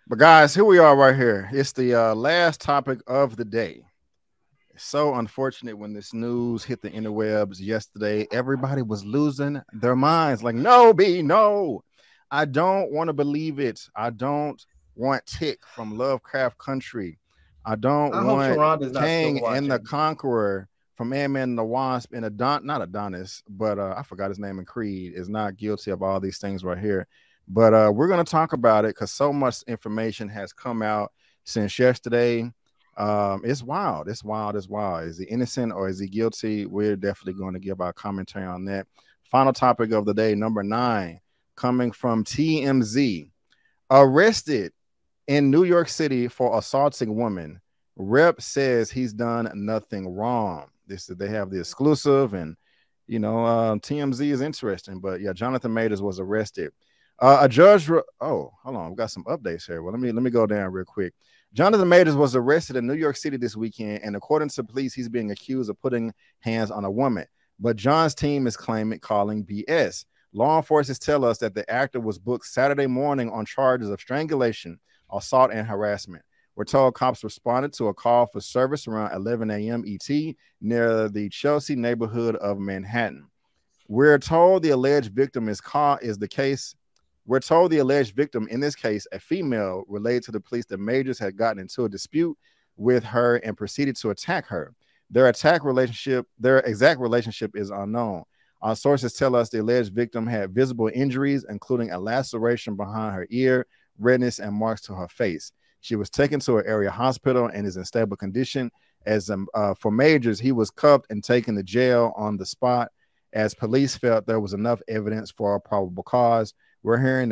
But guys, here we are right here. It's the last topic of the day. It's so unfortunate when this news hit the interwebs yesterday. Everybody was losing their minds. Like, no, B, no. I don't want to believe it. I don't want Tik from Lovecraft Country. I don't hope want Sharronda's not still Kang and the watching. Conqueror from Ant-Man and the Wasp and not Adonis, but I forgot his name in Creed, is not guilty of all these things right here. But we're going to talk about it because so much information has come out since yesterday. It's wild. It's wild. It's wild. Is he innocent or is he guilty? We're definitely going to give our commentary on that. Final topic of the day, number 9, coming from TMZ. Arrested in New York City for assaulting woman. Rep says he's done nothing wrong. They have the exclusive, and TMZ is interesting. But yeah, Jonathan Majors was arrested. A judge. Oh, hold on. We've got some updates here. Well, let me go down real quick. Jonathan Majors was arrested in New York City this weekend, and according to police, he's being accused of putting hands on a woman. But John's team is calling BS. Law enforcement tell us that the actor was booked Saturday morning on charges of strangulation, assault, and harassment. We're told cops responded to a call for service around 11 a.m. ET near the Chelsea neighborhood of Manhattan. We're told the alleged victim We're told the alleged victim, in this case, a female, related to the police that Majors had gotten into a dispute with her and proceeded to attack her. Their exact relationship is unknown. Our sources tell us the alleged victim had visible injuries, including a laceration behind her ear, redness, and marks to her face. She was taken to an area hospital and is in stable condition. As for Majors, he was cuffed and taken to jail on the spot, as police felt there was enough evidence for a probable cause. We're hearing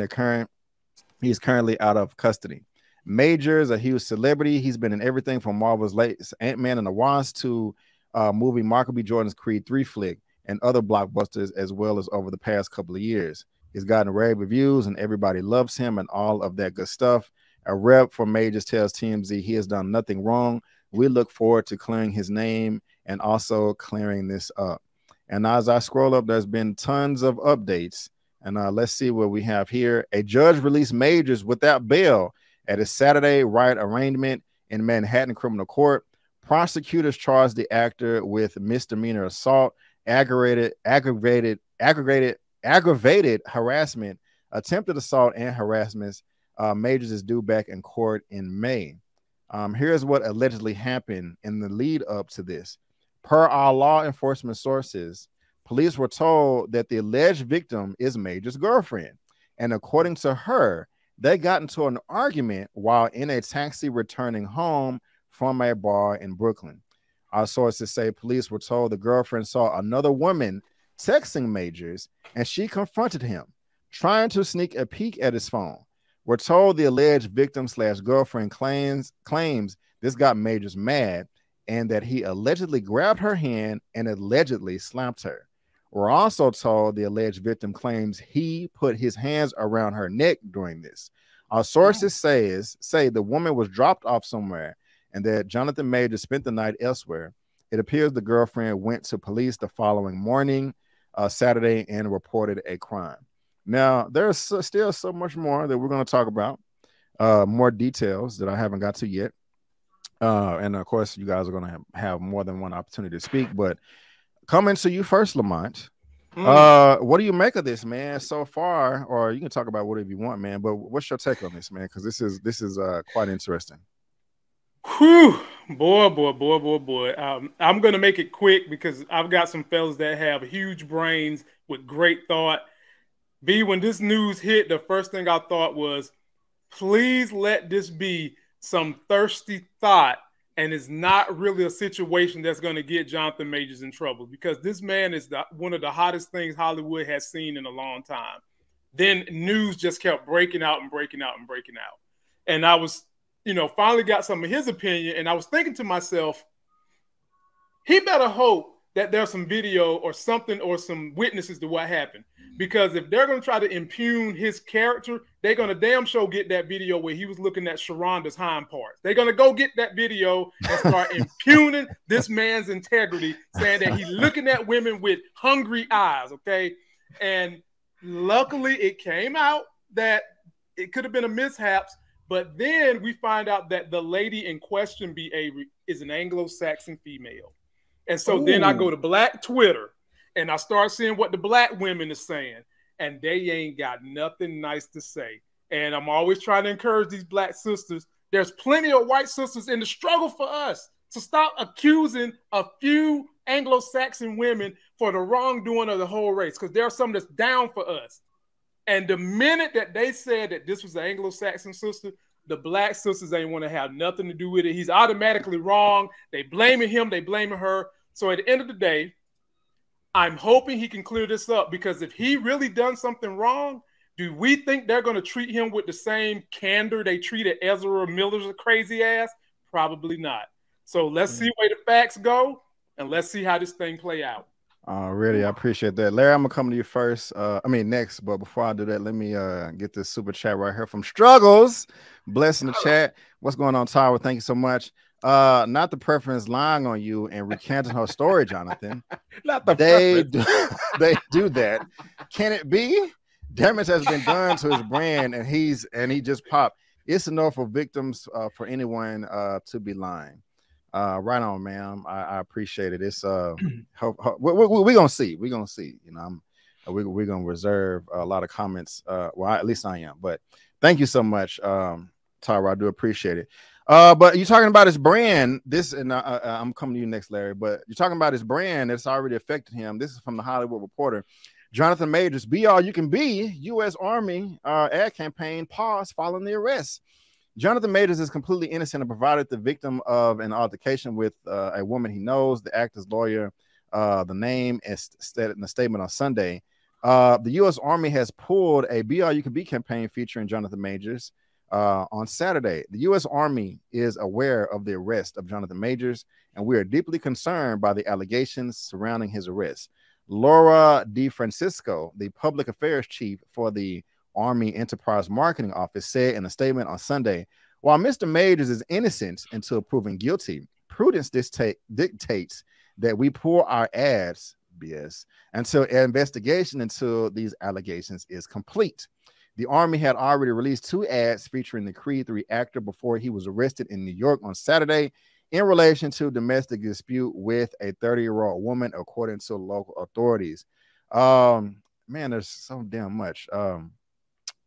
he's currently out of custody. Majors, a huge celebrity. He's been in everything from Marvel's latest Ant-Man and the Wasp to movie Michael B. Jordan's Creed 3 flick and other blockbusters, as well as over the past couple of years. He's gotten rave reviews and everybody loves him and all of that good stuff. A rep for Majors tells TMZ he has done nothing wrong. We look forward to clearing his name and also clearing this up. And as I scroll up, there's been tons of updates. And let's see what we have here. A judge released Majors without bail at a Saturday riot arraignment in Manhattan Criminal Court. Prosecutors charged the actor with misdemeanor assault, aggravated harassment, attempted assault, and harassment. Majors is due back in court in May. Here's what allegedly happened in the lead up to this. Per our law enforcement sources, police were told that the alleged victim is Major's girlfriend. And according to her, they got into an argument while in a taxi returning home from a bar in Brooklyn. Our sources say police were told the girlfriend saw another woman texting Majors, and she confronted him, trying to sneak a peek at his phone. We're told the alleged victim/girlfriend claims this got Majors mad and that he allegedly grabbed her hand and allegedly slapped her. We're also told the alleged victim claims he put his hands around her neck during this. Our sources say the woman was dropped off somewhere and that Jonathan Majors spent the night elsewhere. It appears the girlfriend went to police the following morning, Saturday, and reported a crime. Now, there's still so much more that we're going to talk about, more details that I haven't got to yet. And of course, you guys are going to have more than one opportunity to speak, but coming to you first, Lamont. What do you make of this, man, so far? Or you can talk about whatever you want, man, but what's your take on this, man? Because this is quite interesting. Whew, boy. I'm going to make it quick because I've got some fellas that have huge brains with great thought. B, when this news hit, the first thing I thought was, please let this be some thirsty thought, and it's not really a situation that's going to get Jonathan Majors in trouble, because this man is one of the hottest things Hollywood has seen in a long time. Then news just kept breaking out. And I was, finally got some of his opinion, and I was thinking to myself, he better hope that there's some video or something or some witnesses to what happened. Because if they're going to try to impugn his character, they're going to damn sure get that video where he was looking at Sharronda's hind parts. They're going to go get that video and start impugning this man's integrity, saying that he's looking at women with hungry eyes, okay? And luckily it came out that it could have been a mishaps, But then we find out that the lady in question, BA, is an Anglo-Saxon female. And so then I go to Black Twitter and I start seeing what the Black women are saying. And they ain't got nothing nice to say. And I'm always trying to encourage these Black sisters. There's plenty of white sisters in the struggle for us to stop accusing a few Anglo-Saxon women for the wrongdoing of the whole race, because there are some that's down for us. And the minute that they said that this was an Anglo-Saxon sister, the Black sisters ain't want to have nothing to do with it. He's automatically wrong. They blaming him. They blaming her. So at the end of the day, I'm hoping he can clear this up, because if he really done something wrong, do we think they're going to treat him with the same candor they treated Ezra Miller's crazy ass? Probably not. So let's see where the facts go, and let's see how this thing play out. Really, I appreciate that. Larry, I'm gonna come to you first. Next, but before I do that, let me get this super chat right here from Struggles. Blessing the chat. What's going on, Tyra? Thank you so much. Not the preference lying on you and recanting her story, Jonathan. Not the they do that. Can it be? Damage has been done to his brand, and he just popped. It's enough for victims for anyone to be lying. Right on, ma'am. I appreciate it. It's we're gonna see. We're gonna see. You know, we're gonna reserve a lot of comments. Well, at least I am. But thank you so much, Tyra. I do appreciate it. But you're talking about his brand. This, and I'm coming to you next, Larry. But you're talking about his brand that's already affected him. This is from the Hollywood Reporter. Jonathan Majors, be all you can be. U.S. Army ad campaign paused following the arrest. Jonathan Majors is completely innocent and provided the victim of an altercation with a woman he knows. The actor's lawyer, the name is stated in the statement on Sunday. The U.S. Army has pulled a Be All You Can Be campaign featuring Jonathan Majors on Saturday. The U.S. Army is aware of the arrest of Jonathan Majors, and we are deeply concerned by the allegations surrounding his arrest. Laura DeFrancisco, the public affairs chief for the Army Enterprise Marketing Office, said in a statement on Sunday, while Mr. Majors is innocent until proven guilty, prudence dictates that we pull our ads, BS, until investigation into these allegations is complete. The Army had already released 2 ads featuring the Creed 3 actor before he was arrested in New York on Saturday in relation to domestic dispute with a 30-year-old woman, according to local authorities. Man, there's so damn much.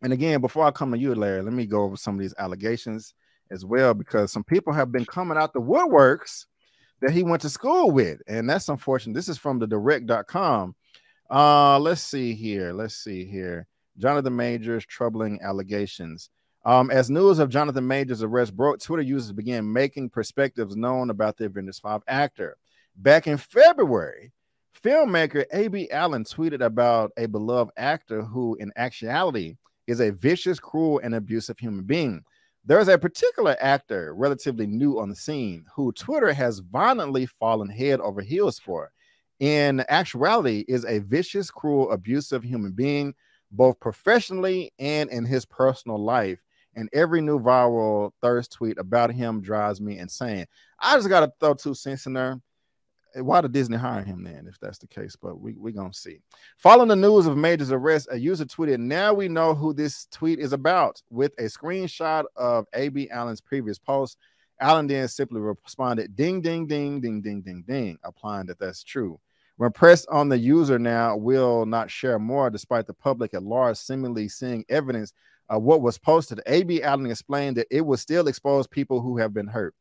And again, before I come to you, Larry, let me go over some of these allegations as well, because some people have been coming out the woodworks that he went to school with, and that's unfortunate. This is from the direct.com. Let's see here. Jonathan Majors, troubling allegations. As news of Jonathan Majors' arrest broke, Twitter users began making perspectives known about the Avengers 5 actor. Back in February, filmmaker A.B. Allen tweeted about a beloved actor who, in actuality, is a vicious, cruel, and abusive human being. There's a particular actor, relatively new on the scene, who Twitter has violently fallen head over heels for. In actuality, is a vicious, cruel, abusive human being, both professionally and in his personal life. And every new viral thirst tweet about him drives me insane. I just got to throw 2 cents in there. Why did Disney hire him then, if that's the case? But we're going to see. Following the news of Major's arrest, a user tweeted, "Now we know who this tweet is about," with a screenshot of A.B. Allen's previous post. Allen then simply responded, "Ding, ding, ding, ding, ding, ding, ding," applying that that's true. When pressed on, the user now will not share more, despite the public at large seemingly seeing evidence of what was posted. A.B. Allen explained that it will still expose people who have been hurt.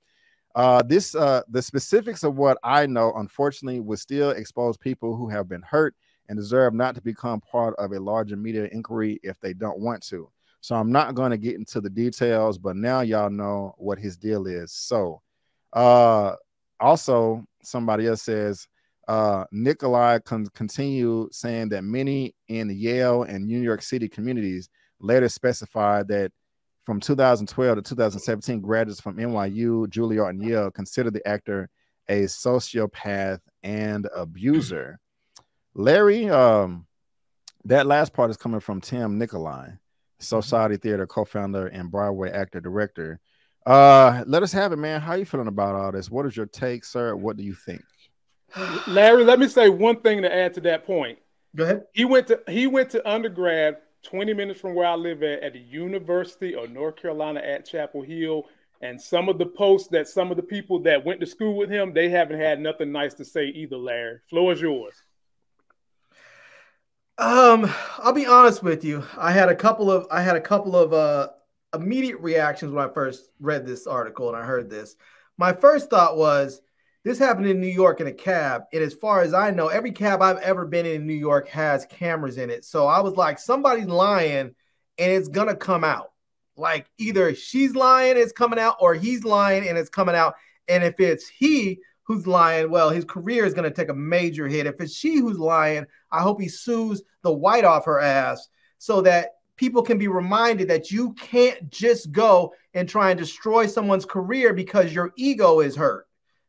The specifics of what I know, unfortunately, will still expose people who have been hurt and deserve not to become part of a larger media inquiry if they don't want to. So I'm not going to get into the details, but now y'all know what his deal is. So also, somebody else says, Nikolai continued saying that many in the Yale and New York City communities later specified that from 2012 to 2017, graduates from NYU, Juilliard, and Yale considered the actor a sociopath and abuser. Larry, that last part is coming from Tim Nikolai, Society Theater co-founder and Broadway actor-director. Let us have it, man. How are you feeling about all this? What is your take, sir? What do you think? Larry, let me say one thing to add to that point. Go ahead. He went to undergrad 20 minutes from where I live at the University of North Carolina at Chapel Hill. And some of the posts that some of the people that went to school with him, they haven't had nothing nice to say either, Larry. Floor is yours. I'll be honest with you. I had a couple of immediate reactions when I first read this article and I heard this. My first thought was, this happened in New York in a cab. And as far as I know, every cab I've ever been in New York has cameras in it. So I was like, somebody's lying and it's going to come out. Like either she's lying, it's coming out, or he's lying and it's coming out. And if it's he who's lying, well, his career is going to take a major hit. If it's she who's lying, I hope he sues the white off her ass so that people can be reminded that you can't just go and try and destroy someone's career because your ego is hurt.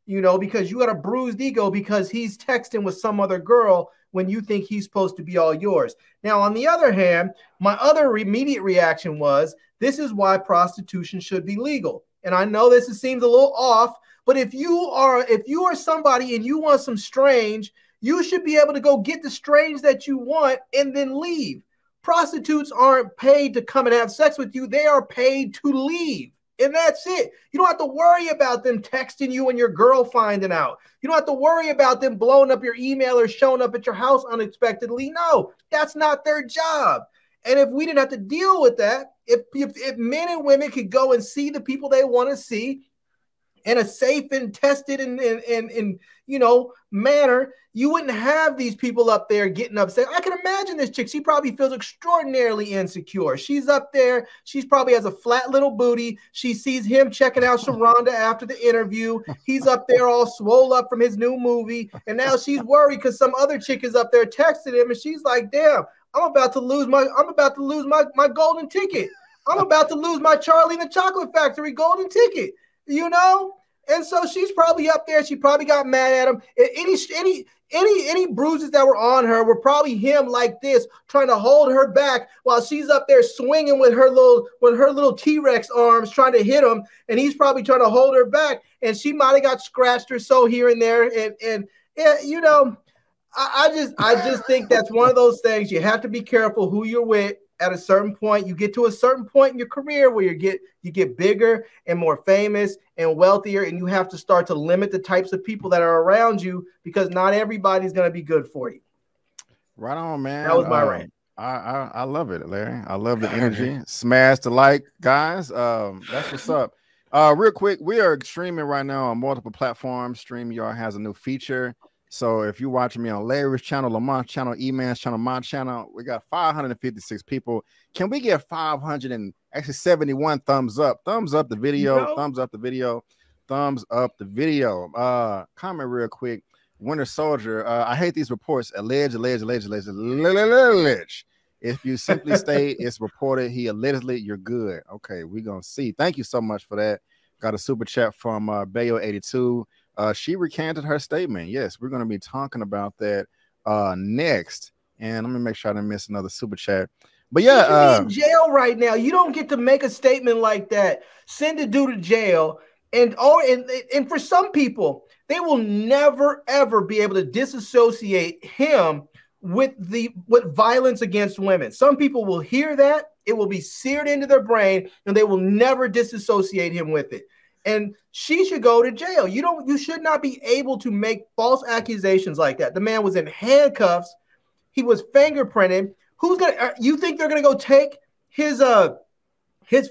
You know, because you got a bruised ego because he's texting with some other girl when you think he's supposed to be all yours. Now, on the other hand, my other immediate reaction was, this is why prostitution should be legal. And I know this seems a little off, but if you are somebody and you want some strange, you should be able to go get the strange that you want and then leave. Prostitutes aren't paid to come and have sex with you. They are paid to leave. And that's it. You don't have to worry about them texting you and your girl finding out. You don't have to worry about them blowing up your email or showing up at your house unexpectedly. No, that's not their job. And if we didn't have to deal with that, if men and women could go and see the people they want to see in a safe and tested and you know, manner, you wouldn't have these people up there getting upset. I can imagine this chick. She probably feels extraordinarily insecure. She's up there. She's probably has a flat little booty. She sees him checking out Sharronda after the interview. He's up there all swole up from his new movie. And now she's worried because some other chick is up there texting him. And she's like, damn, I'm about to lose my golden ticket. I'm about to lose my Charlie and the Chocolate Factory golden ticket, you know? And so she's probably up there. She probably got mad at him. Any bruises that were on her were probably him like this, trying to hold her back while she's up there swinging with her little T-Rex arms, trying to hit him. And he's probably trying to hold her back. And she might have got scratched or so here and there. And you know, I just think that's one of those things. You have to be careful who you're with. At a certain point, you get to a certain point in your career where you get bigger and more famous and wealthier, and you have to start to limit the types of people that are around you because not everybody's going to be good for you. Right on, man. That was my rant. I love it, Larry. I love the energy. Smash the like, guys. That's what's up. Real quick, we are streaming right now on multiple platforms. StreamYard has a new feature. So if you're watching me on Larry's channel, Lamont's channel, Eman's channel, my channel, we got 556 people. Can we get 571 thumbs up? Thumbs up the video. No. Thumbs up the video. Thumbs up the video. Comment real quick. Winter Soldier. I hate these reports. Alleged. If you simply state it's reported he allegedly, you're good. Okay, we're gonna see. Thank you so much for that. Got a super chat from Bayo82. She recanted her statement. Yes, we're going to be talking about that next. And let me make sure I didn't miss another super chat. But yeah, in jail right now. You don't get to make a statement like that. Send a dude to jail. And for some people, they will never ever be able to disassociate him with violence against women. Some people will hear that, it will be seared into their brain, and they will never disassociate him with it. And she should go to jail. You should not be able to make false accusations like that. The man was in handcuffs. He was fingerprinted. You think they're gonna go take his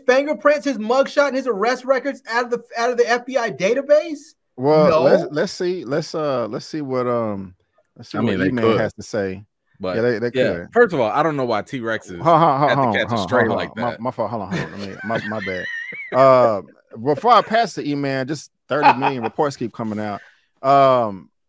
fingerprints, his mugshot, and his arrest records out of the FBI database? Well, no. let's see what Eman has to say. But yeah, they could. First of all, I don't know why T-Rexes had to catch a stray like that. My fault. Hold on. My bad. Before I pass to Eman, just 30 million reports keep coming out.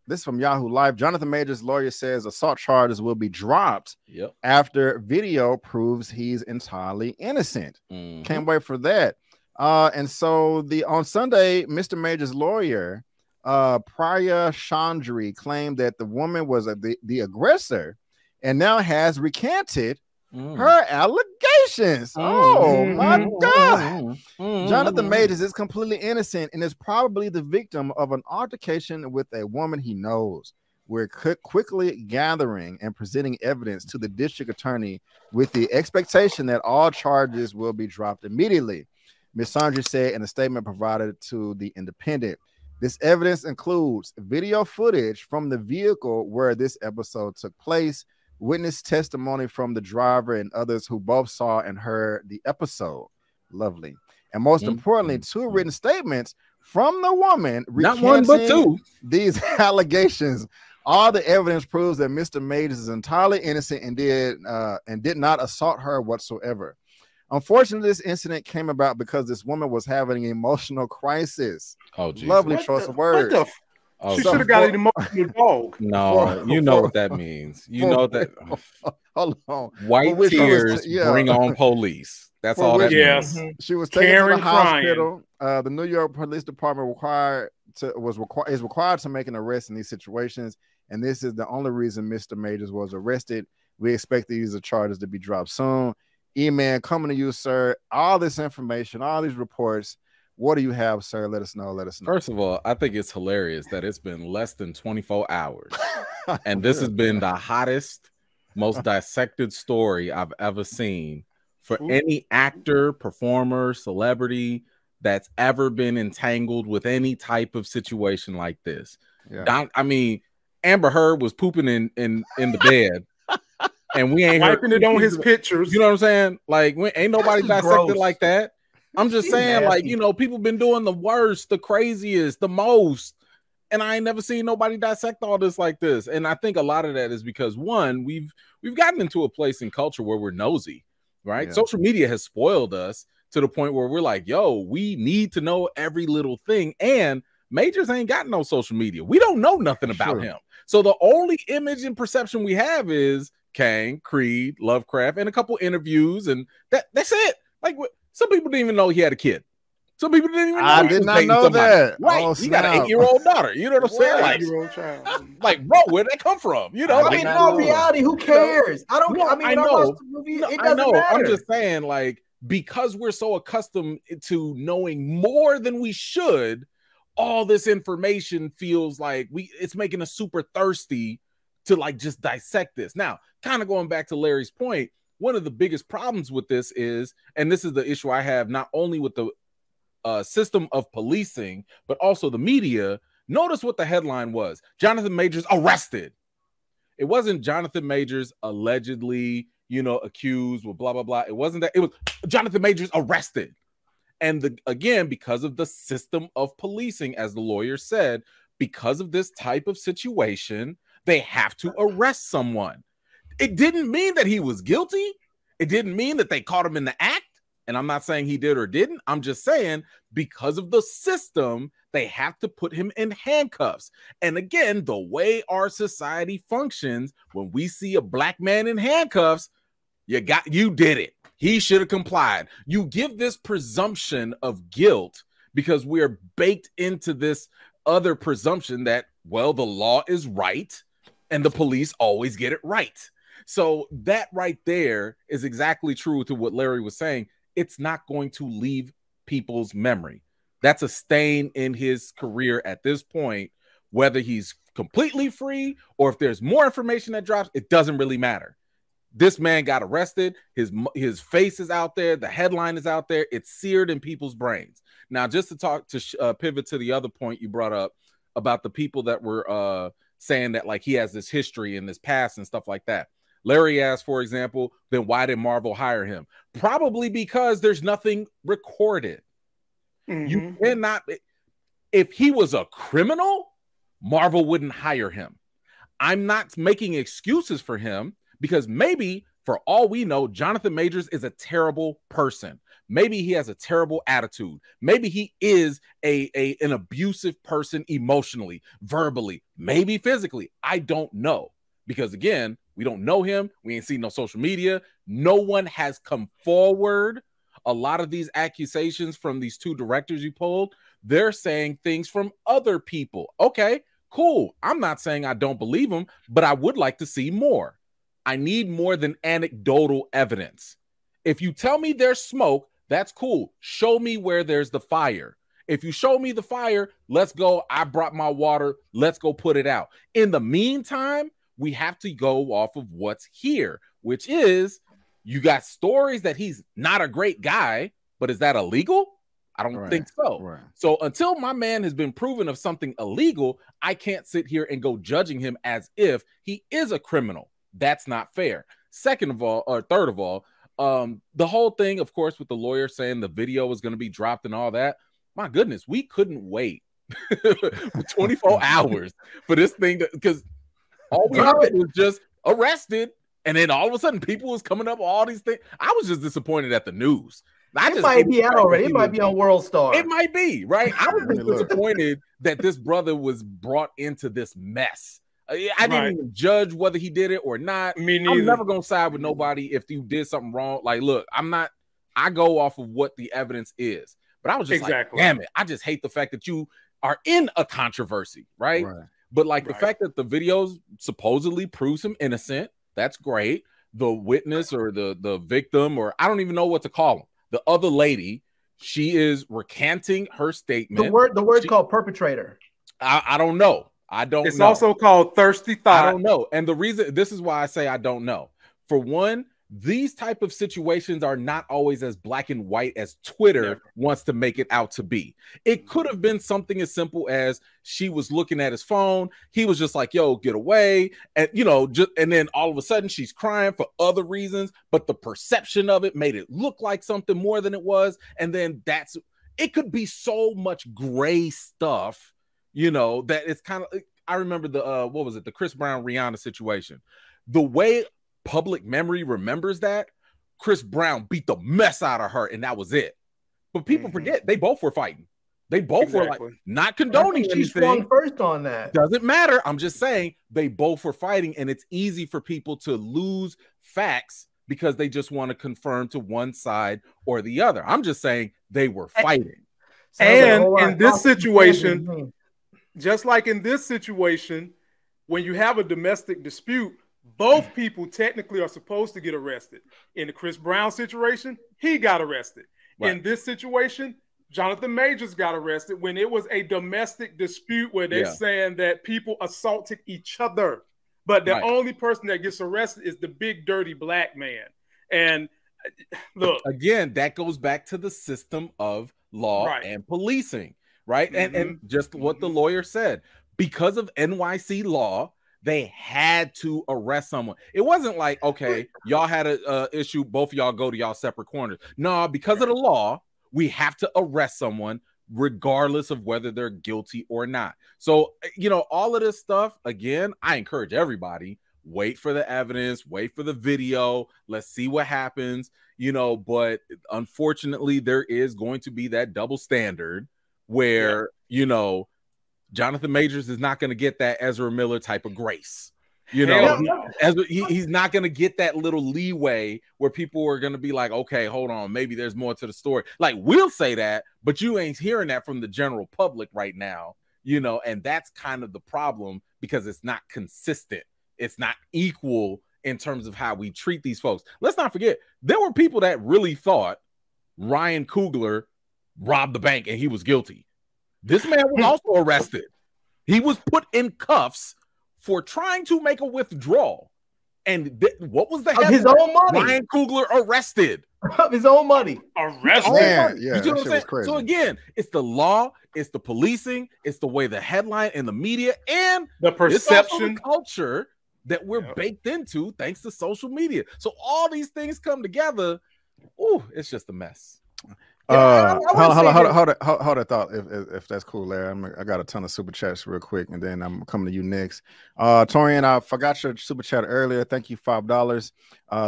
This is from Yahoo Live. Jonathan Major's lawyer says assault charges will be dropped after video proves he's entirely innocent. Can't wait for that. And so on Sunday, Mr. Major's lawyer, Priya Chandri, claimed that the woman was the aggressor and now has recanted her allegations. Oh my God. Jonathan Majors is completely innocent and is probably the victim of an altercation with a woman he knows. We're quickly gathering and presenting evidence to the district attorney with the expectation that all charges will be dropped immediately, Misandry said in a statement provided to The Independent. This evidence includes video footage from the vehicle where this episode took place, witness testimony from the driver and others who both saw and heard the episode. Lovely. And most importantly, 2 written statements from the woman not one but 2 these allegations. All the evidence proves that Mr. Majors is entirely innocent and did not assault her whatsoever. Unfortunately, this incident came about because this woman was having an emotional crisis. Oh, Jesus. Lovely choice of words. She should have got an emotional dog. No, you know what that means. You know that. Hold on. White tears bring on police. That's all that means. She was taken to the hospital. The New York Police Department is required to make an arrest in these situations, and this is the only reason Mr. Majors was arrested. We expect these charges to be dropped soon. Eman, coming to you, sir. All this information, all these reports. What do you have, sir? Let us know. Let us know. First of all, I think it's hilarious that it's been less than 24 hours, and this has been the hottest, most dissected story I've ever seen for any actor, performer, celebrity that's ever been entangled with any type of situation like this. Yeah. I mean, Amber Heard was pooping in the bed, and we ain't wiping it on his pictures. You know what I'm saying? Like, ain't nobody dissected like that. I'm just saying, like, you know, people been doing the worst, the craziest, the most, and I ain't never seen nobody dissect all this like this. And I think a lot of that is because, one, we've gotten into a place in culture where we're nosy, right? Yeah. Social media has spoiled us to the point where we're like, yo, we need to know every little thing. And Majors ain't got no social media. We don't know nothing about him. So the only image and perception we have is Kang, Creed, Lovecraft, and a couple interviews, and that's it. Like, some people didn't even know he had a kid. Some people didn't even know. I did not know that. Right. Oh, he got an 8-year-old daughter. You know what I'm saying? Like, 8-year-old child. Like, bro, where'd that come from? You know, I mean, no reality. Who cares? I don't. I mean, I know. It doesn't matter. I'm just saying, like, because we're so accustomed to knowing more than we should, all this information feels like it's making us super thirsty to, like, just dissect this. Now, kind of going back to Larry's point, one of the biggest problems with this is, and this is the issue I have not only with the system of policing, but also the media. Notice what the headline was. Jonathan Majors arrested. It wasn't Jonathan Majors allegedly, you know, accused with blah, blah, blah. It wasn't that. It was Jonathan Majors arrested. And again, because of the system of policing, as the lawyer said, because of this type of situation, they have to arrest someone. It didn't mean that he was guilty. It didn't mean that they caught him in the act. And I'm not saying he did or didn't. I'm just saying because of the system, they have to put him in handcuffs. And again, the way our society functions, when we see a black man in handcuffs, you did it. He should have complied. You give this presumption of guilt because we're baked into this other presumption that, well, the law is right and the police always get it right. So that right there is exactly true to what Larry was saying. It's not going to leave people's memory. That's a stain in his career at this point, whether he's completely free or if there's more information that drops, it doesn't really matter. This man got arrested. His face is out there. The headline is out there. It's seared in people's brains. Now, just to pivot to the other point you brought up about the people that were saying that, like, he has this history in this past and stuff like that. Larry asked, for example, then why did Marvel hire him? Probably because there's nothing recorded. You cannot. If he was a criminal, Marvel wouldn't hire him. I'm not making excuses for him because maybe, for all we know, Jonathan Majors is a terrible person. Maybe he has a terrible attitude. Maybe he is an abusive person emotionally, verbally, maybe physically. I don't know because, again, we don't know him. We ain't seen no social media. No one has come forward. A lot of these accusations from these 2 directors you pulled, they're saying things from other people. Okay, cool. I'm not saying I don't believe them, but I would like to see more. I need more than anecdotal evidence. If you tell me there's smoke, that's cool. Show me where there's the fire. If you show me the fire, let's go. I brought my water. Let's go put it out. In the meantime, we have to go off of what's here, which is you got stories that he's not a great guy, but is that illegal? I don't think so. Right. So until my man has been proven of something illegal, I can't sit here and go judging him as if he is a criminal. That's not fair. Second of all, or third of all, the whole thing, of course, with the lawyer saying the video was going to be dropped and all that. My goodness, we couldn't wait for 24 hours for this thing because all we heard was just arrested. And then all of a sudden, people was coming up with all these things. I was just disappointed at the news. It might be out already. It might be on World Star. It might be, right? I was just disappointed that this brother was brought into this mess. I didn't even judge whether he did it or not. Me neither. I'm never gonna side with nobody if you did something wrong. Like, look, I go off of what the evidence is. But I was just like, damn it, I just hate the fact that you are in a controversy, right? But like the fact that the videos supposedly proves him innocent, that's great. The witness or the victim, or I don't even know what to call him. The other lady, she is recanting her statement. The word called perpetrator. I don't know. It's also called thirsty thought. I don't know. And the reason, this is why I say I don't know. For one, these type of situations are not always as black and white as Twitter wants to make it out to be. It could have been something as simple as she was looking at his phone. He was just like, yo, get away. And, you know, and then all of a sudden she's crying for other reasons, but the perception of it made it look like something more than it was. And then it could be so much gray stuff, you know, that it's kind of, I remember what was it? The Chris Brown Rihanna situation. The way public memory remembers that Chris Brown beat the mess out of her and that was it. But people forget they both were fighting. They both were like not condoning anything. She swung first on that. Doesn't matter. I'm just saying they both were fighting, and it's easy for people to lose facts because they just want to confirm to one side or the other. I'm just saying they were fighting. And in this situation, just like in this situation, when you have a domestic dispute, both people technically are supposed to get arrested. In the Chris Brown situation, he got arrested. Right. In this situation, Jonathan Majors got arrested when it was a domestic dispute where they're saying that people assaulted each other. But the only person that gets arrested is the big dirty black man. And look, again, that goes back to the system of law and policing, right? And just what the lawyer said, because of NYC law, they had to arrest someone. It wasn't like, okay, y'all had an issue, both of y'all go to y'all separate corners. No, because of the law, we have to arrest someone regardless of whether they're guilty or not. So, you know, all of this stuff, again, I encourage everybody, wait for the evidence, wait for the video, let's see what happens, you know, but unfortunately, there is going to be that double standard where, you know, Jonathan Majors is not going to get that Ezra Miller type of grace. You know, he's not going to get that little leeway where people are going to be like, okay, hold on, maybe there's more to the story. Like, we'll say that, but you ain't hearing that from the general public right now, you know, and that's kind of the problem because it's not consistent. It's not equal in terms of how we treat these folks. Let's not forget, there were people that really thought Ryan Coogler robbed the bank and he was guilty. This man was also arrested. He was put in cuffs for trying to make a withdrawal. And what was the of his own money? Ryan Coogler arrested. Of his own money. Arrested. Yeah, you see what I'm saying? So again, it's the law, it's the policing, it's the way the headline and the media and the perception, the culture that we're baked into thanks to social media. So all these things come together. Ooh, it's just a mess. Hold that thought, if that's cool, Larry. I got a ton of super chats real quick, and then I'm coming to you next. Torian, I forgot your super chat earlier. Thank you, $5.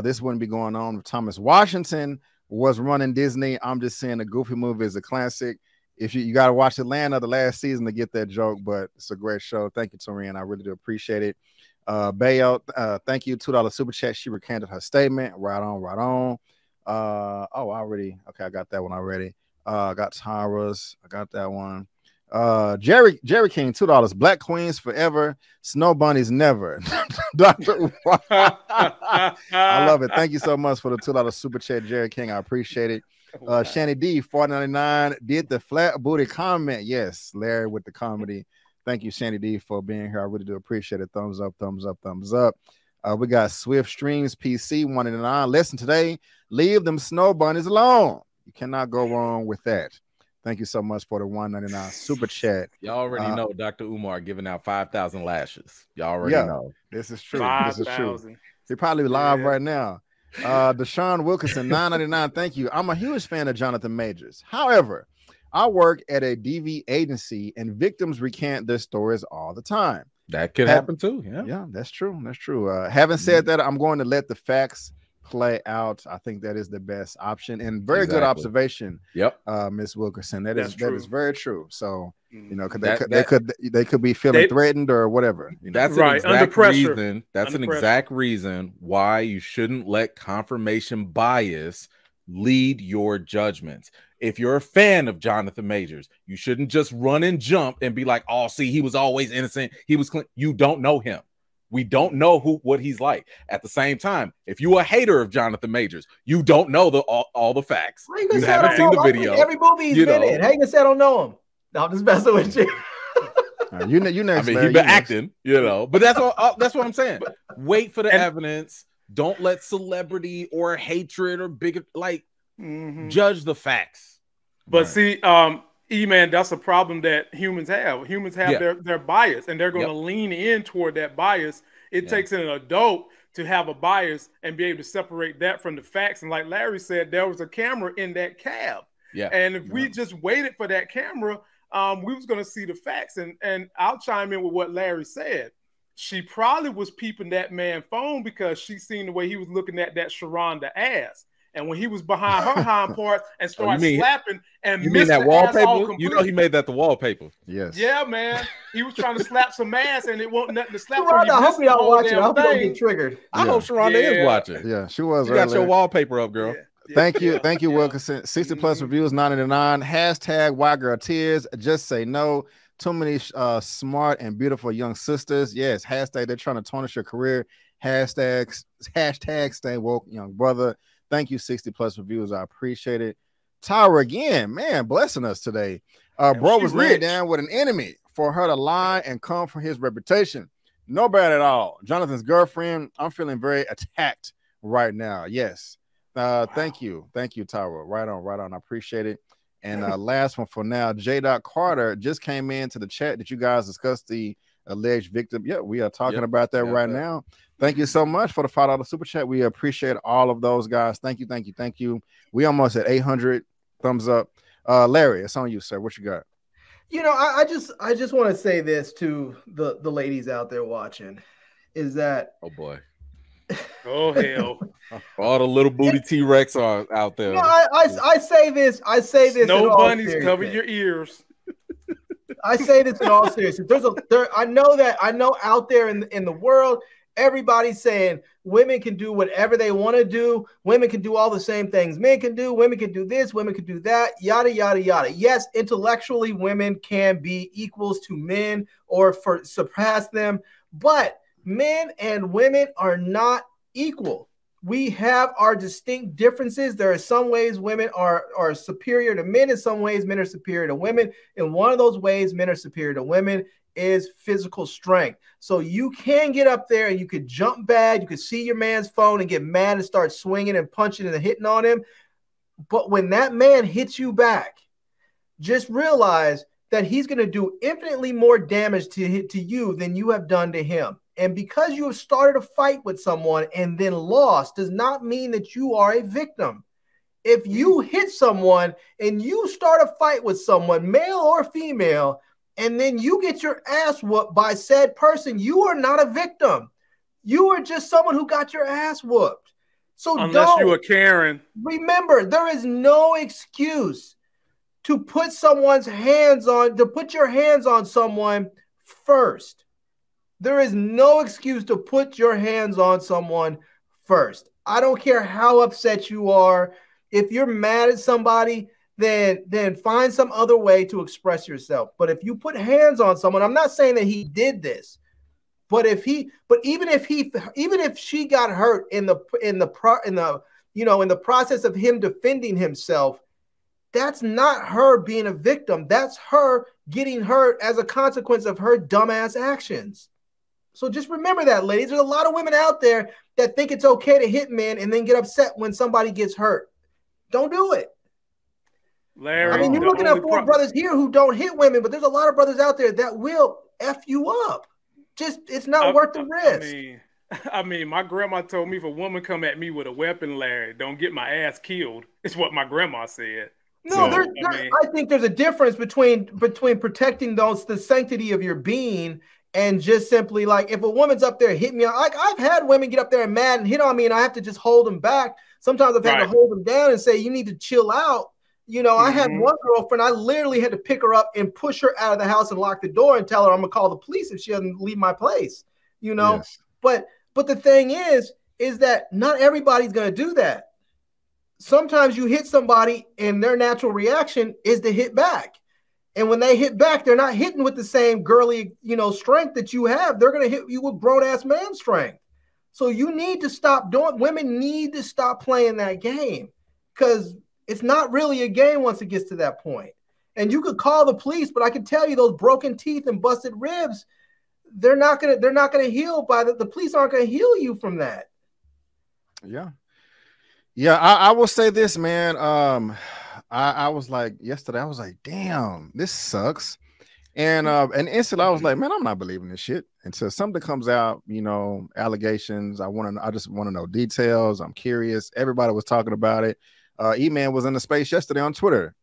This wouldn't be going on if Thomas Washington was running Disney. I'm just saying the Goofy movie is a classic. If you got to watch Atlanta the last season to get that joke, but it's a great show. Thank you, Torian. I really do appreciate it. Bayo, thank you, $2 super chat. She recanted her statement. Right on. I got that one already. I got Tara's, I got that one. Jerry King, $2. Black Queens forever, Snow Bunnies never. Dr. I love it. Thank you so much for the $2 super chat, Jerry King. I appreciate it. Wow. Shanny D, 499, did the flat booty comment. Yes, Larry with the comedy. Thank you, Shanny D, for being here. I really do appreciate it. Thumbs up, thumbs up, thumbs up. We got Swift Streams PC 199. Listen today, leave them snow bunnies alone. You cannot go wrong with that. Thank you so much for the 199 super chat. Y'all already know Dr. Umar giving out 5,000 lashes. Y'all already know. This is true. 5,000. He's probably live right now. Deshaun Wilkinson, 999. Thank you. I'm a huge fan of Jonathan Majors. However, I work at a DV agency and victims recant their stories all the time. That could happen too. Yeah, that's true. That's true. Having said that, I'm going to let the facts play out. I think that is the best option, and very good observation. Yep, Miss Wilkerson. That is very true. So you know, they could be feeling threatened or whatever. You know? That's right. Under pressure. That's an exact reason why you shouldn't let confirmation bias lead your judgments. If you're a fan of Jonathan Majors, you shouldn't just run and jump and be like, "Oh, see, he was always innocent. He was clean." You don't know him. We don't know what he's like. At the same time, if you're a hater of Jonathan Majors, you don't know all the facts. You haven't seen the video. Every movie he's been in. How you gonna say I don't know him? No, I'm just messing with you. You next. I mean, he's been acting, but that's what I'm saying. Wait for the evidence. Don't let celebrity or hatred or big judge the facts. But see, E-Man, that's a problem that humans have. Humans have their bias, and they're going to lean in toward that bias. It takes an adult to have a bias and be able to separate that from the facts. And like Larry said, there was a camera in that cab. Yeah. And if we just waited for that camera, we was going to see the facts. And I'll chime in with what Larry said. She probably was peeping that man's phone because she seen the way he was looking at that Sharronda ass. And when he was behind her hind parts and started slapping and missed that wallpaper, he made that the wallpaper. Yes. Yeah, man. He was trying to slap some ass and it wasn't nothing to slap. Sharronda, I hope y'all watching. I hope you don't get triggered. I hope Sharronda is watching. Yeah, she was. You got your wallpaper up, girl. Yeah. Thank you, Wilkinson. 60 plus reviews, 999. Hashtag Why Girl Tears. Just say no. Too many smart and beautiful young sisters. Yes. Hashtag they're trying to tarnish your career. Hashtag stay woke, young brother. Thank you, 60 plus reviews. I appreciate it. Tyra again, man, blessing us today. Bro was laid down with an enemy for her to lie and come for his reputation. No bad at all. Jonathan's girlfriend, I'm feeling very attacked right now. Yes. Thank you, Tyra. Right on. I appreciate it. And last one for now, J. Carter just came into the chat. Did you guys discuss the alleged victim? Yeah, we are talking about that right now. Thank you so much for the $5 super chat. We appreciate all of those guys. Thank you. We almost at 800 thumbs up. Larry, it's on you, sir. What you got? I just want to say this to the ladies out there watching, is that oh boy, oh hell, all the little booty T-Rex are out there. I say this. No bunnies, cover your ears. I say this in all seriousness. I know out there in the world, everybody's saying women can do whatever they want to do. Women can do all the same things men can do. Women can do this. Women can do that. Yada, yada, yada. Yes, intellectually, women can be equals to men or surpass them. But men and women are not equal. We have our distinct differences. There are some ways women are superior to men. In some ways, men are superior to women. In one of those ways, men are superior to women is physical strength. So you can get up there and you could jump bad. You could see your man's phone and get mad and start swinging and punching and hitting on him. But when that man hits you back, just realize that he's going to do infinitely more damage to you than you have done to him. And because you have started a fight with someone and then lost does not mean that you are a victim. If you hit someone and you start a fight with someone, male or female, and then you get your ass whooped by said person, you are not a victim. You are just someone who got your ass whooped. So unless you are Karen. Remember, there is no excuse to put your hands on someone first. There is no excuse to put your hands on someone first. I don't care how upset you are. If you're mad at somebody, then find some other way to express yourself. But if you put hands on someone, I'm not saying that he did this, but even if she got hurt in the process of him defending himself, that's not her being a victim. That's her getting hurt as a consequence of her dumbass actions. So just remember that, ladies. There's a lot of women out there that think it's okay to hit men and then get upset when somebody gets hurt. Don't do it. Larry, I mean, you're looking at four brothers here who don't hit women, but there's a lot of brothers out there that will F you up. Just, it's not worth the risk. I mean, my grandma told me if a woman come at me with a weapon, Larry, don't get my ass killed. It's what my grandma said. No, so, I think there's a difference between protecting the sanctity of your being and just simply like if a woman's up there hitting me, like I've had women get up there and mad and hit on me and I have to just hold them back. Sometimes I've had to hold them down and say, you need to chill out. You know, I had one girlfriend, I literally had to pick her up and push her out of the house and lock the door and tell her I'm gonna call the police if she doesn't leave my place, you know. Yes. But the thing is that not everybody's gonna do that. Sometimes you hit somebody and their natural reaction is to hit back. And when they hit back, they're not hitting with the same girly, you know, strength that you have. They're gonna hit you with grown-ass man strength. So you need to stop women need to stop playing that game because it's not really a game once it gets to that point. And you could call the police, but I can tell you those broken teeth and busted ribs, they're not gonna heal by the police aren't gonna heal you from that. Yeah. Yeah, I will say this, man. I was like yesterday, I was like, damn, this sucks. And instantly I was like, man, I'm not believing this shit. Until something comes out, you know, allegations. I just want to know details. I'm curious. Everybody was talking about it. Eman was in the space yesterday on Twitter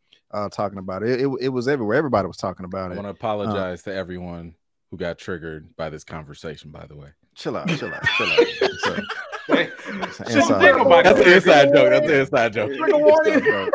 talking about it. It was everywhere. Everybody was talking about it. I want to apologize to everyone who got triggered by this conversation, by the way. Chill out. That's an inside joke. That's an inside joke. Trigger warning.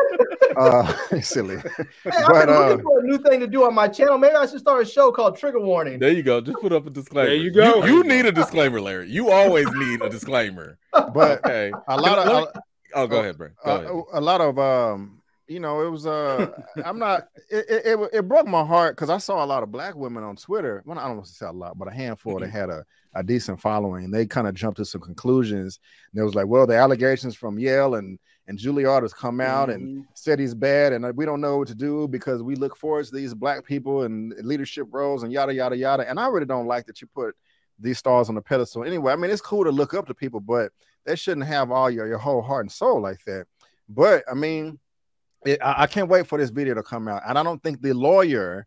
Silly. Hey, I've been looking for a new thing to do on my channel. Maybe I should start a show called Trigger Warning. There you go. Just put up a disclaimer. There you go. You need a disclaimer, Larry. You always need a discllaimer. But okay. Go ahead, bro. Go ahead. A lot of you know, it was I'm not it broke my heart because I saw a lot of black women on Twitter. Well, I don't want to say a lot, but a handful that had a decent following. They kind of jumped to some conclusions. And it was like, well, the allegations from Yale and Juilliard has come out and said he's bad, and we don't know what to do because we look forward to these black people and leadership roles and yada yada yada. And I really don't like that you put these stars on the pedestal. Anyway, I mean, it's cool to look up to people, but they shouldn't have all your whole heart and soul like that. But I mean, I can't wait for this video to come out, and I don't think the lawyer.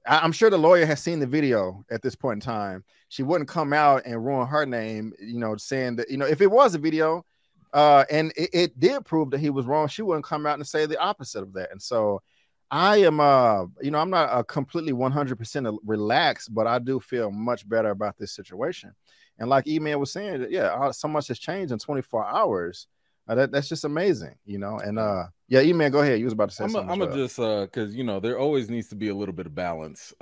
I'm sure the lawyer has seen the video at this point in time. She wouldn't come out and ruin her name, you know, saying that, you know, if it was a video and it did prove that he was wrong, she wouldn't come out and say the opposite of that. And so I am, you know, I'm not completely 100% relaxed, but I do feel much better about this situation. And like Eman was saying, yeah, so much has changed in 24 hours. That's just amazing, you know. And yeah, Eman, go ahead. You was about to say something. I'm gonna just because you know there always needs to be a little bit of balance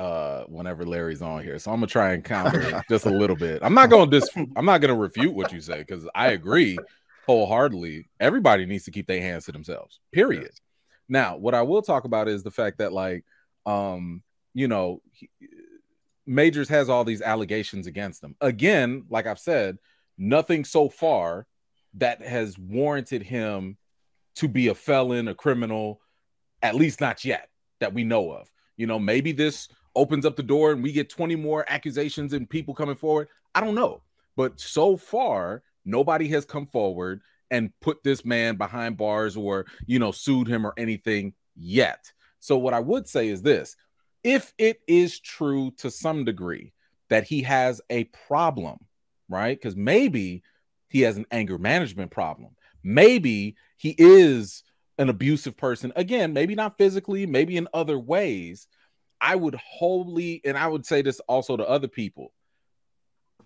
whenever Larry's on here. So I'm gonna try and counter just a little bit. I'm not gonna refute what you say because I agree wholeheartedly. Everybody needs to keep their hands to themselves. Period. Yes. Now, what I will talk about is the fact that, like, you know, Majors has all these allegations against him. Again, like I've said, nothing so far that has warranted him to be a felon, a criminal, at least not yet, that we know of. You know, maybe this opens up the door and we get 20 more accusations and people coming forward. I don't know. But so far, nobody has come forward and put this man behind bars or, you know, sued him or anything yet. So what I would say is this: if it is true to some degree that he has a problem, right? Because maybe he has an anger management problem. Maybe he is an abusive person. Again, maybe not physically, maybe in other ways. I would wholly, and I would say this also to other people,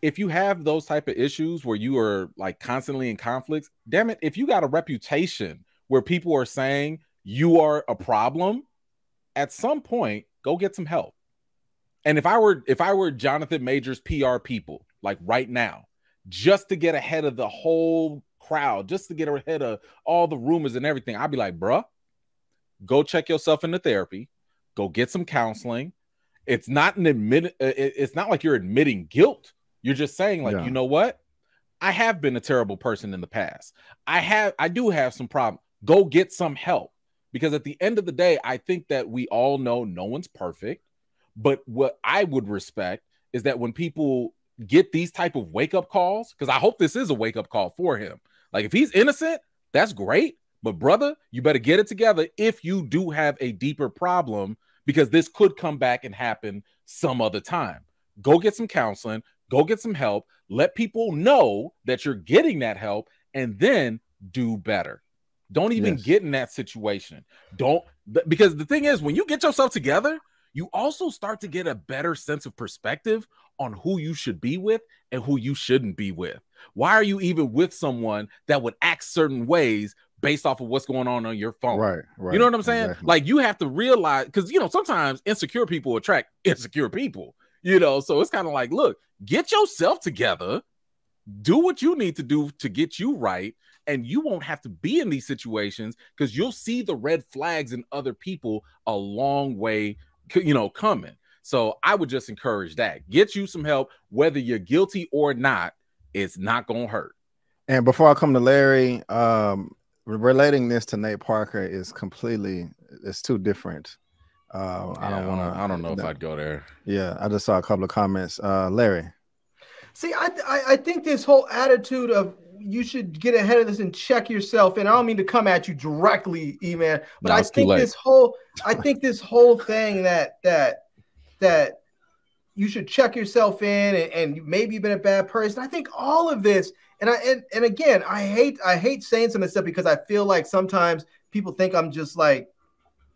if you have those type of issues where you are like constantly in conflicts, damn it, if you got a reputation where people are saying you are a problem, at some point, go get some help. And if I were Jonathan Majors' PR people, like right now, just to get ahead of the whole crowd, just to get ahead of all the rumors and everything, I'd be like, bruh, go check yourself into therapy, go get some counseling. It's not it's not like you're admitting guilt. You're just saying, like, you know what? I have been a terrible person in the past. I do have some problems. Go get some help. Because at the end of the day, I think that we all know no one's perfect. But what I would respect is that when people get these type of wake-up calls, because I hope this is a wake-up call for him. Like, if he's innocent, that's great. But brother, you better get it together if you do have a deeper problem, because this could come back and happen some other time. Go get some counseling, go get some help, let people know that you're getting that help, and then do better. Don't even get in that situation. Because the thing is, when you get yourself together, you also start to get a better sense of perspective on who you should be with and who you shouldn't be with. Why are you even with someone that would act certain ways based off of what's going on your phone? Right. You know what I'm saying? Exactly. Like, you have to realize, because, you know, sometimes insecure people attract insecure people, you know? So it's kind of like, look, get yourself together, do what you need to do to get you right, and you won't have to be in these situations, because you'll see the red flags in other people a long way, you know, coming. So I would just encourage that. Get you some help, whether you're guilty or not. It's not gonna hurt. And before I come to Larry, relating this to Nate Parker is it's too different. I don't know if I'd go there. Yeah, I just saw a couple of comments. Larry. See, I think this whole attitude of you should get ahead of this and check yourself. And I don't mean to come at you directly, Eman, but I think this whole thing that you should check yourself in and maybe you've been a bad person. I think all of this, and again, I hate saying some of this stuff because I feel like sometimes people think I'm just like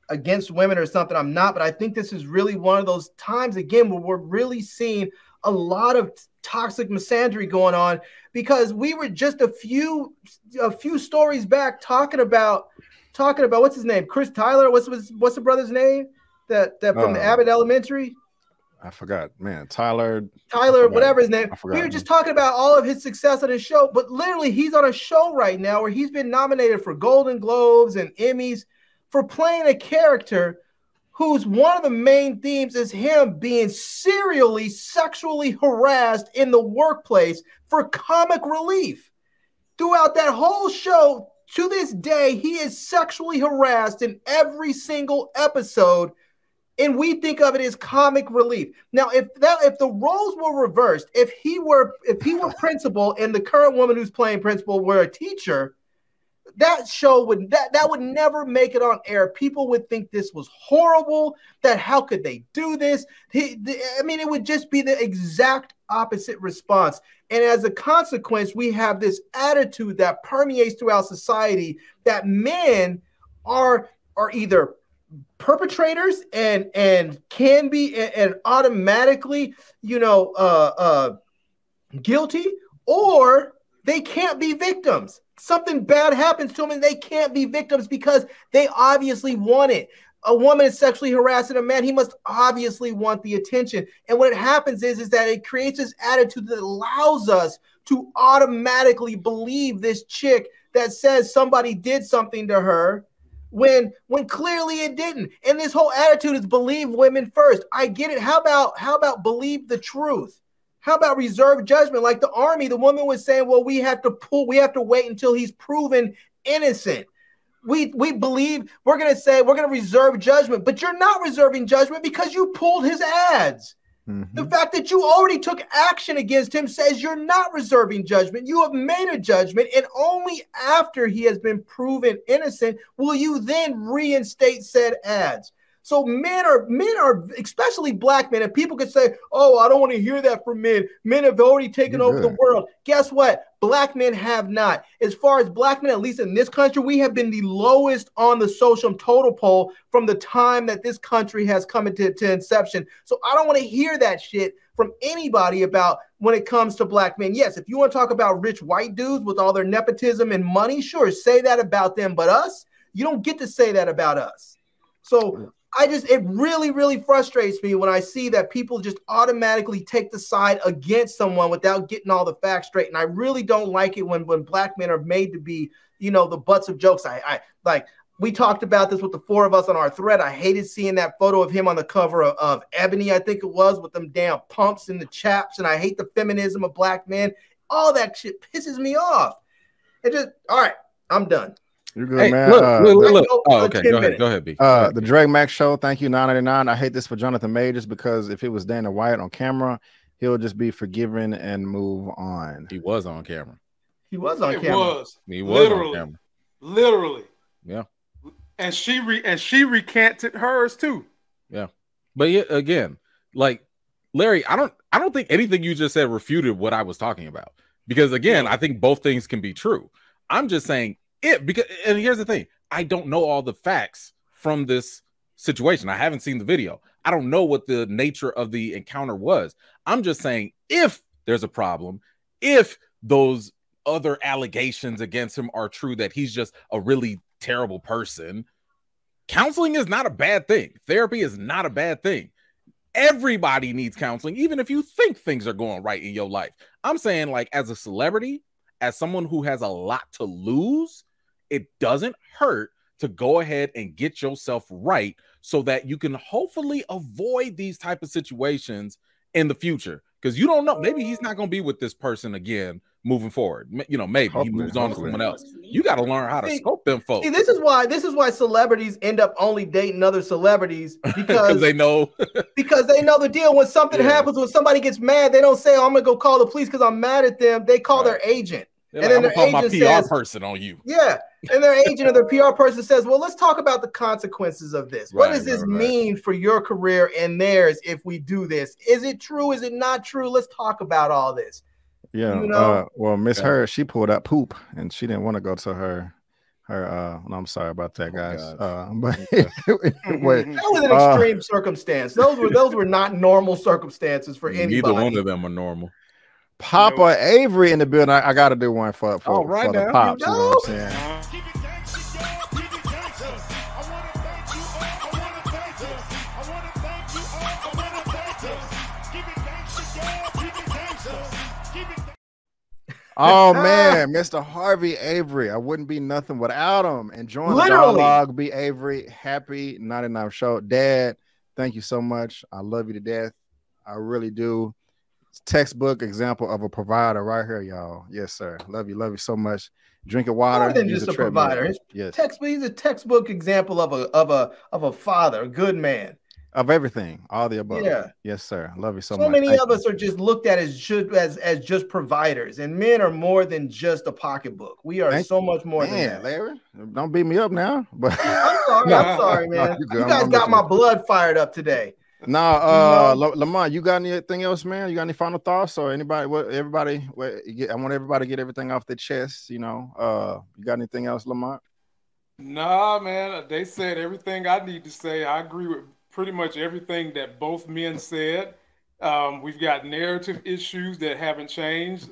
against women or something. I'm not, but I think this is really one of those times again where we're really seeing a lot of toxic misandry going on, because we were just a few stories back talking about what's his name, Chris Tyler. What's the brother's name that from the Abbott Elementary? I forgot, man. Tyler, whatever his name. We were just talking about all of his success on his show, but literally he's on a show right now where he's been nominated for Golden Globes and Emmys for playing a character whose one of the main themes is him being serially sexually harassed in the workplace for comic relief. Throughout that whole show, to this day, he is sexually harassed in every single episode, and we think of it as comic relief. Now, if the roles were reversed, if he were principal and the current woman who's playing principal were a teacher, that show would never make it on air. People would think this was horrible, that how could they do this? It would just be the exact opposite response. And as a consequence, we have this attitude that permeates throughout society that men are either perpetrators and can be and automatically, guilty, or they can't be victims. Something bad happens to them and they can't be victims because they obviously want it. A woman is sexually harassing a man. He must obviously want the attention. And what happens is that it creates this attitude that allows us to automatically believe this chick that says somebody did something to her when clearly it didn't. And this whole attitude is believe women first. I get it. How about believe the truth? How about reserve judgment? Like the Army, the woman was saying, well, we have to wait until he's proven innocent. We believe we're going to reserve judgment, but you're not reserving judgment because you pulled his ads. Mm-hmm. The fact that you already took action against him says you're not reserving judgment. You have made a judgment, and only after he has been proven innocent will you then reinstate said ads. So men are, especially black men, and people could say, oh, I don't want to hear that from men. Men have already taken over the world. Guess what? Black men have not. As far as black men, at least in this country, we have been the lowest on the social total poll from the time that this country has come into inception. So I don't want to hear that shit from anybody about when it comes to black men. Yes, if you want to talk about rich white dudes with all their nepotism and money, sure, say that about them. But us, you don't get to say that about us. So it really, really frustrates me when I see that people just automatically take the side against someone without getting all the facts straight. And I really don't like it when black men are made to be, the butts of jokes. We talked about this with the four of us on our thread. I hated seeing that photo of him on the cover of Ebony, I think it was, with them damn pumps and the chaps. And I hate the feminism of black men. All that shit pisses me off. All right, I'm done. You're good, Hey, man. look. Oh, okay. Go ahead, B. The Drake Max Show. Thank you, 999. I hate this for Jonathan Majors because if it was Dana White on camera, he'll just be forgiven and move on. He was on camera. He was on camera. He was on camera. Literally. Yeah. And she recanted hers too. Yeah. But yeah, again, like Larry, I don't think anything you just said refuted what I was talking about. Because again, I think both things can be true. I'm just saying and here's the thing. I don't know all the facts from this situation. I haven't seen the video. I don't know what the nature of the encounter was. I'm just saying if there's a problem, if those other allegations against him are true, that he's just a really terrible person, counseling is not a bad thing. Therapy is not a bad thing. Everybody needs counseling, even if you think things are going right in your life. I'm saying, like, as a celebrity, as someone who has a lot to lose, it doesn't hurt to go ahead and get yourself right so that you can hopefully avoid these type of situations in the future. Because you don't know, maybe he's not going to be with this person again moving forward. You know, maybe he moves on to someone else. You got to learn how to scope them folks. See, this is why celebrities end up only dating other celebrities because they know the deal. When something happens, when somebody gets mad, they don't say, "Oh, I'm gonna go call the police because I'm mad at them." They call their agent. And then their agent says, PR person on you. Yeah. And their agent or their PR person says, well, let's talk about the consequences of this. What does this mean for your career and theirs if we do this? Is it true? Is it not true? Let's talk about all this. Yeah. You know? Well, Miss Her, she pulled up poop and she didn't want to go to her no, I'm sorry about that, guys. But that was an extreme circumstance. Those were not normal circumstances for anybody. Neither one of them are normal. Papa Avery in the building. I got to do one for the pops. You know what I'm saying? Oh man, Mr. Harvey Avery. I wouldn't be nothing without him. Enjoying the dialogue, B. Avery. Happy 99 show. Dad, thank you so much. I love you to death. I really do. Textbook example of a provider right here, y'all. Yes, sir. Love you so much. Drinking water. More than just a provider. Yes. He's a textbook example of a father, a good man. Of everything, all the above. Yeah. Yes, sir. Love you so much. So many of us are just looked at as just providers, and men are more than just a pocketbook. We are so much more than that. Larry, don't beat me up now. But I'm sorry, man. You guys got my blood fired up today. Lamont, you got anything else, man? You got any final thoughts or anybody? I want everybody to get everything off their chest. You know, you got anything else, Lamont? Nah, man. They said everything I need to say. I agree with pretty much everything that both men said. We've got narrative issues that haven't changed.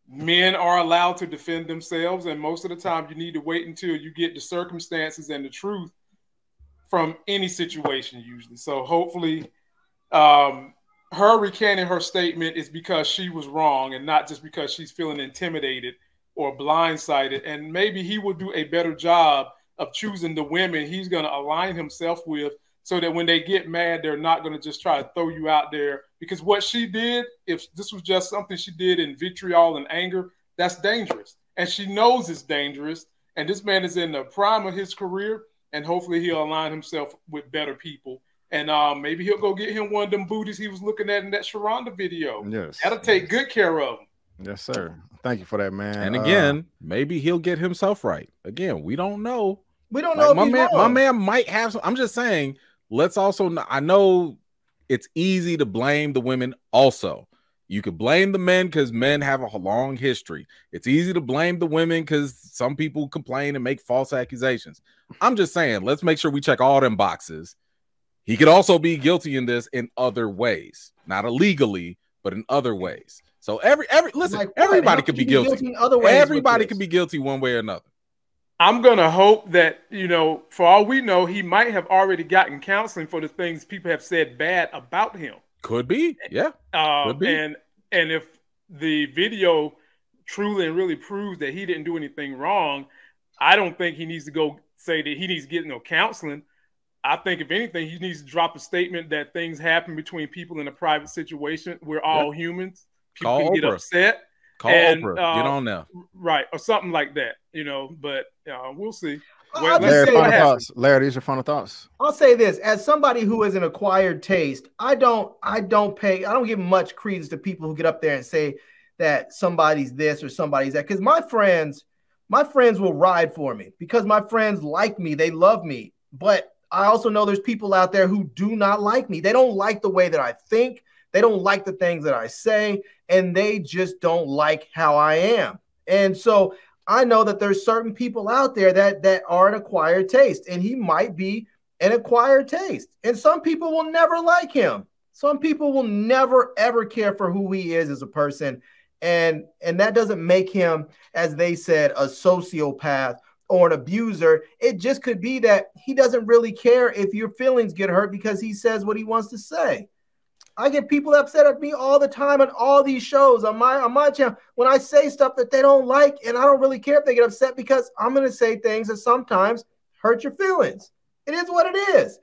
Men are allowed to defend themselves, and most of the time, you need to wait until you get the circumstances and the truth from any situation usually. So hopefully her recanting her statement is because she was wrong and not just because she's feeling intimidated or blindsided. And maybe he will do a better job of choosing the women he's going to align himself with so that when they get mad, they're not going to just try to throw you out there. Because what she did, if this was just something she did in vitriol and anger, that's dangerous. And she knows it's dangerous. And this man is in the prime of his career. And hopefully he'll align himself with better people. And maybe he'll go get him one of them booties he was looking at in that Sharronda video. Yes. That'll take good care of him. Yes, sir. Thank you for that, man. And again, maybe he'll get himself right. Again, we don't know. We don't know. My man might have some. I'm just saying, let's also, I know it's easy to blame the women also. You could blame the men because men have a long history. It's easy to blame the women because some people complain and make false accusations. I'm just saying, let's make sure we check all them boxes. He could also be guilty in this in other ways, not illegally, but in other ways. So listen, everybody could be guilty. In other ways, everybody could be guilty one way or another. I'm going to hope that, you know, for all we know, he might have already gotten counseling for the things people have said bad about him. Could be, yeah. Could be. And if the video truly and really proves that he didn't do anything wrong, I don't think he needs to go say that he needs to get no counseling. I think if anything, he needs to drop a statement that things happen between people in a private situation. We're all humans. People can get upset. Call Oprah. Get on now. Right. Or something like that, you know. But We'll see. Larry, final thoughts. Larry, these are final thoughts. I'll say this: as somebody who has an acquired taste, I don't give much credence to people who get up there and say that somebody's this or somebody's that. Because my friends will ride for me because my friends like me, they love me. But I also know there's people out there who do not like me. They don't like the way that I think. They don't like the things that I say, and they just don't like how I am. And so I know that there's certain people out there that are an acquired taste, and he might be an acquired taste. And some people will never like him. Some people will never, ever care for who he is as a person. And that doesn't make him, as they said, a sociopath or an abuser. It just could be that he doesn't really care if your feelings get hurt because he says what he wants to say. I get people upset at me all the time on all these shows on my channel when I say stuff that they don't like, and I don't really care if they get upset because I'm going to say things that sometimes hurt your feelings. It is what it is.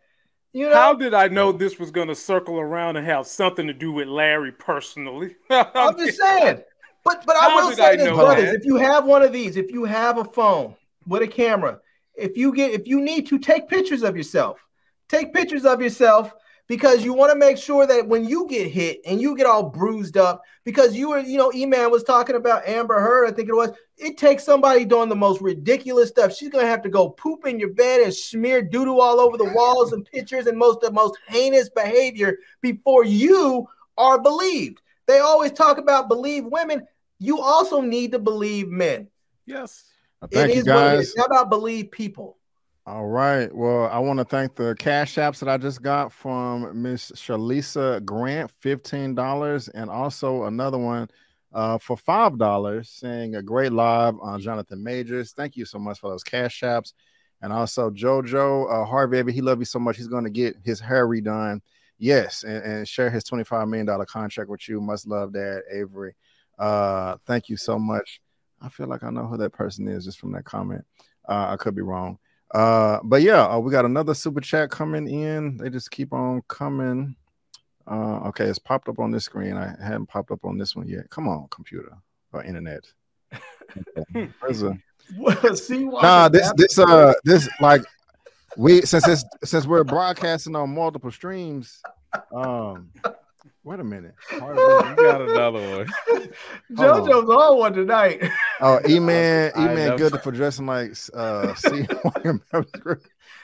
You know? How did I know this was going to circle around and have something to do with Larry personally? I'm just saying. But I will say this, brothers, if you have one of these, if you have a phone with a camera, if you need to take pictures of yourself, take pictures of yourself. Because you want to make sure that when you get hit and you get all bruised up, because Eman was talking about Amber Heard, I think it was, it takes somebody doing the most ridiculous stuff. She's going to have to go poop in your bed and smear doo-doo all over the walls and pictures and the most heinous behavior before you are believed. They always talk about believe women. You also need to believe men. Yes. Thank you, guys. How about believe people? All right. Well, I want to thank the cash apps that I just got from Miss Shalisa Grant, $15, and also another one for $5 saying a great live on Jonathan Majors. Thank you so much for those cash apps. And also Jojo Harvey, he loves you so much. He's going to get his hair redone. Yes. And share his $25 million contract with you. Must love that, Avery. Thank you so much. I feel like I know who that person is just from that comment. I could be wrong. But yeah, we got another super chat coming in. They just keep on coming. Okay, it's popped up on this screen. I hadn't popped up on this one yet. Come on, computer or internet. Where's a... Nah, this like we since we're broadcasting on multiple streams. Wait a minute. You got another one. JoJo's on one tonight. Oh, Eman good for dressing like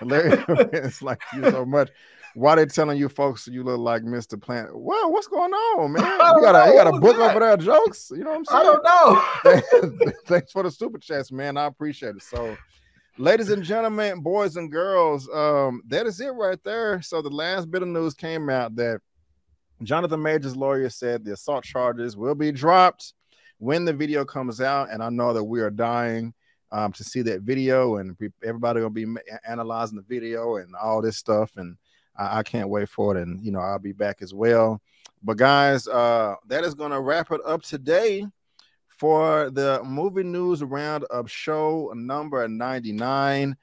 Larry, it's like you so much. Why they telling you folks you look like Mr. Plant? Well, what's going on, man? You got a book over there, jokes. You know what I'm saying? I don't know. Thanks for the super chats, man. I appreciate it. So, ladies and gentlemen, boys and girls, that is it right there. So the last bit of news came out that Jonathan Majors' lawyer said the assault charges will be dropped when the video comes out, and I know that we are dying to see that video, and everybody will be analyzing the video and all this stuff, and I can't wait for it, and I'll be back as well. But guys, that is going to wrap it up today for the movie news roundup show number 99.